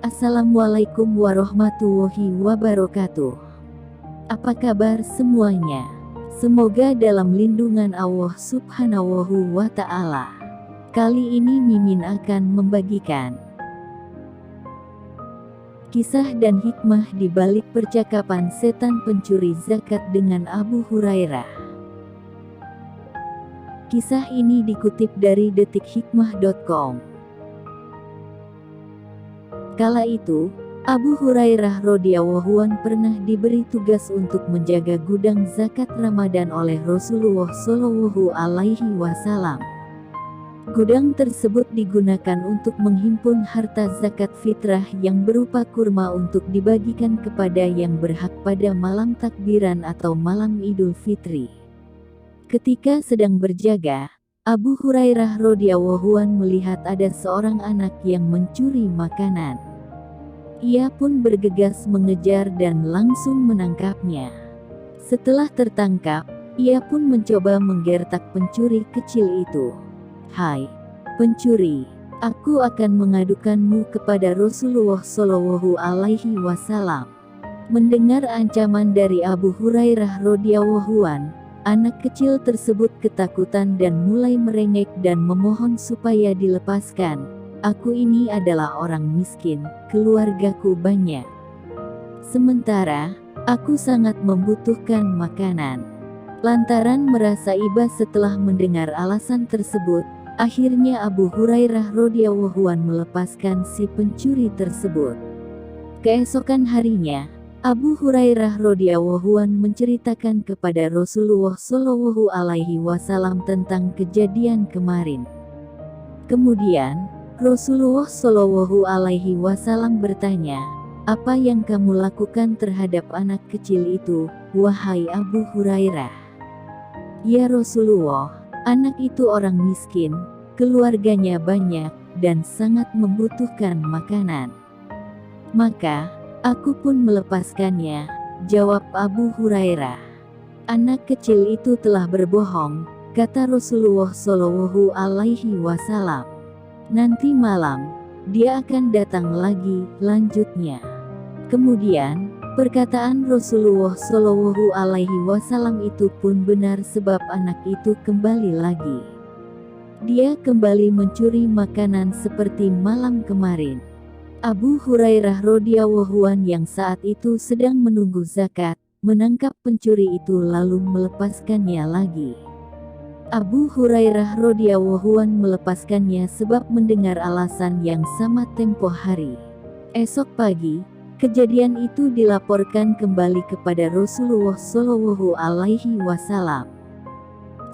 Assalamualaikum warahmatullahi wabarakatuh. Apa kabar semuanya? Semoga dalam lindungan Allah Subhanahu wa Ta'ala. Kali ini Mimin akan membagikan kisah dan hikmah di balik percakapan setan pencuri zakat dengan Abu Hurairah. Kisah ini dikutip dari detikhikmah.com. Kala itu, Abu Hurairah radhiyallahu anhu pernah diberi tugas untuk menjaga gudang zakat Ramadan oleh Rasulullah Shallallahu Alaihi Wasallam. Gudang tersebut digunakan untuk menghimpun harta zakat fitrah yang berupa kurma untuk dibagikan kepada yang berhak pada malam takbiran atau malam Idul Fitri. Ketika sedang berjaga, Abu Hurairah radhiyallahu anhu melihat ada seorang anak yang mencuri makanan. Ia pun bergegas mengejar dan langsung menangkapnya. Setelah tertangkap, ia pun mencoba menggertak pencuri kecil itu. "Hai, pencuri, aku akan mengadukanmu kepada Rasulullah Shallallahu Alaihi Wasallam." Mendengar ancaman dari Abu Hurairah radhiyallahu anhu, anak kecil tersebut ketakutan dan mulai merengek dan memohon supaya dilepaskan. "Aku ini adalah orang miskin, keluargaku banyak. Sementara, aku sangat membutuhkan makanan." Lantaran merasa iba setelah mendengar alasan tersebut, akhirnya Abu Hurairah radhiyallahu anhu melepaskan si pencuri tersebut. Keesokan harinya, Abu Hurairah radhiyallahu anhu menceritakan kepada Rasulullah Shallallahu Alaihi Wasallam tentang kejadian kemarin. Kemudian, Rasulullah Shallallahu Alaihi Wasallam bertanya, "Apa yang kamu lakukan terhadap anak kecil itu, wahai Abu Hurairah?" "Ya Rasulullah, anak itu orang miskin, keluarganya banyak, dan sangat membutuhkan makanan. Maka, aku pun melepaskannya," jawab Abu Hurairah. "Anak kecil itu telah berbohong," kata Rasulullah Shallallahu Alaihi Wasallam. "Nanti malam, dia akan datang lagi," lanjutnya. Kemudian, perkataan Rasulullah Shallallahu Alaihi Wasallam itu pun benar sebab anak itu kembali lagi. Dia kembali mencuri makanan seperti malam kemarin. Abu Hurairah radhiyallahu anhu yang saat itu sedang menunggu zakat, menangkap pencuri itu lalu melepaskannya lagi. Abu Hurairah radhiyallahu anhu melepaskannya sebab mendengar alasan yang sama tempo hari. Esok pagi, kejadian itu dilaporkan kembali kepada Rasulullah Shallallahu Alaihi Wasallam.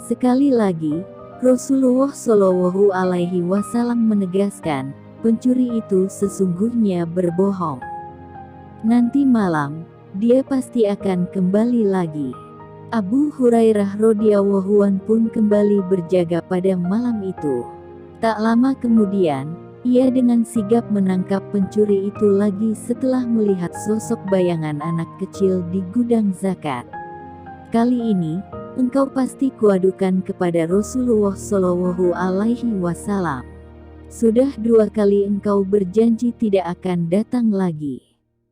Sekali lagi, Rasulullah Shallallahu Alaihi Wasallam menegaskan, pencuri itu sesungguhnya berbohong. Nanti malam, dia pasti akan kembali lagi. Abu Hurairah radhiyallahu anhu pun kembali berjaga pada malam itu. Tak lama kemudian, ia dengan sigap menangkap pencuri itu lagi setelah melihat sosok bayangan anak kecil di gudang zakat. "Kali ini, engkau pasti kuadukan kepada Rasulullah Shallallahu Alaihi Wasallam. Sudah 2 kali engkau berjanji tidak akan datang lagi.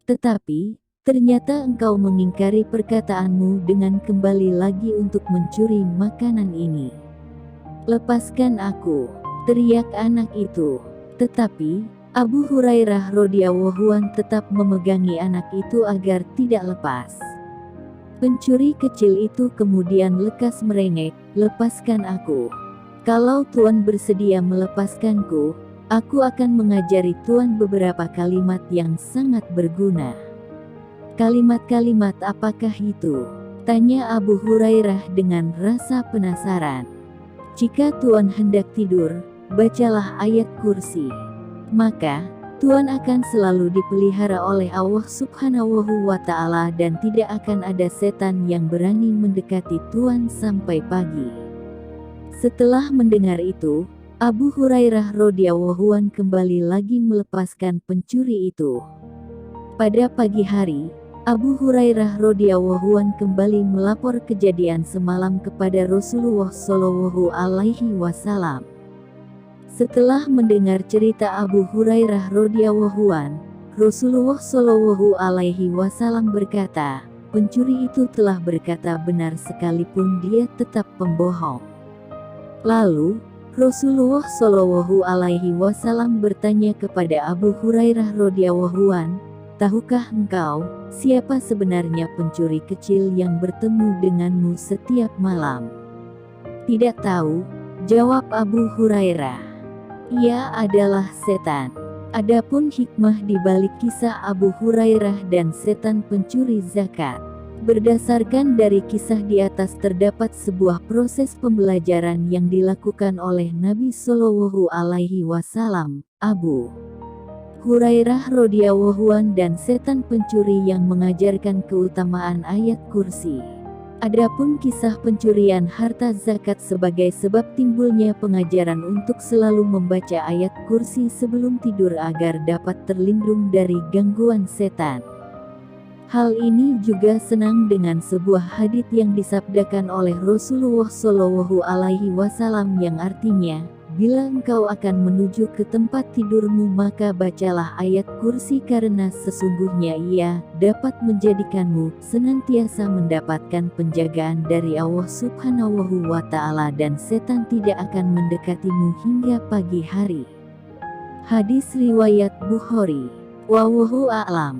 Tetapi, ternyata engkau mengingkari perkataanmu dengan kembali lagi untuk mencuri makanan ini. Lepaskan aku," teriak anak itu. Tetapi, Abu Hurairah radhiyallahu anhu tetap memegangi anak itu agar tidak lepas. Pencuri kecil itu kemudian lekas merengek, "Lepaskan aku. Kalau Tuan bersedia melepaskanku, aku akan mengajari Tuan beberapa kalimat yang sangat berguna." "Kalimat-kalimat apakah itu?" tanya Abu Hurairah dengan rasa penasaran. "Jika Tuan hendak tidur, bacalah ayat kursi. Maka, Tuan akan selalu dipelihara oleh Allah Subhanahu wa Ta'ala dan tidak akan ada setan yang berani mendekati Tuan sampai pagi." Setelah mendengar itu, Abu Hurairah radhiyallahu anhu kembali lagi melepaskan pencuri itu. Pada pagi hari, Abu Hurairah radhiyallahu anhu kembali melapor kejadian semalam kepada Rasulullah Shallallahu Alaihi Wasallam. Setelah mendengar cerita Abu Hurairah radhiyallahu anhu, Rasulullah Shallallahu Alaihi Wasallam berkata, pencuri itu telah berkata benar sekalipun dia tetap pembohong. Lalu, Rasulullah Shallallahu Alaihi Wasallam bertanya kepada Abu Hurairah radhiyallahu an, tahukah engkau, siapa sebenarnya pencuri kecil yang bertemu denganmu setiap malam? Tidak tahu, jawab Abu Hurairah. Ia adalah setan. Adapun hikmah di balik kisah Abu Hurairah dan setan pencuri zakat. Berdasarkan dari kisah di atas terdapat sebuah proses pembelajaran yang dilakukan oleh Nabi Shallallahu Alaihi Wasallam, Abu Hurairah radhiyallahu an dan setan pencuri yang mengajarkan keutamaan ayat kursi. Adapun kisah pencurian harta zakat sebagai sebab timbulnya pengajaran untuk selalu membaca ayat kursi sebelum tidur agar dapat terlindung dari gangguan setan. Hal ini juga senang dengan sebuah hadits yang disabdakan oleh Rasulullah Shallallahu Alaihi Wasallam yang artinya, bila engkau akan menuju ke tempat tidurmu maka bacalah ayat kursi karena sesungguhnya ia dapat menjadikanmu senantiasa mendapatkan penjagaan dari Allah Subhanahu wa Ta'ala dan setan tidak akan mendekatimu hingga pagi hari. Hadis riwayat Bukhari. Wallahu a'lam.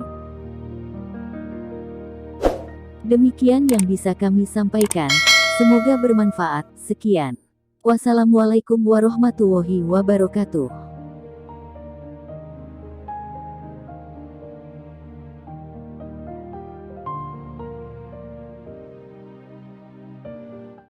Demikian yang bisa kami sampaikan. Semoga bermanfaat. Sekian. Wassalamualaikum warahmatullahi wabarakatuh.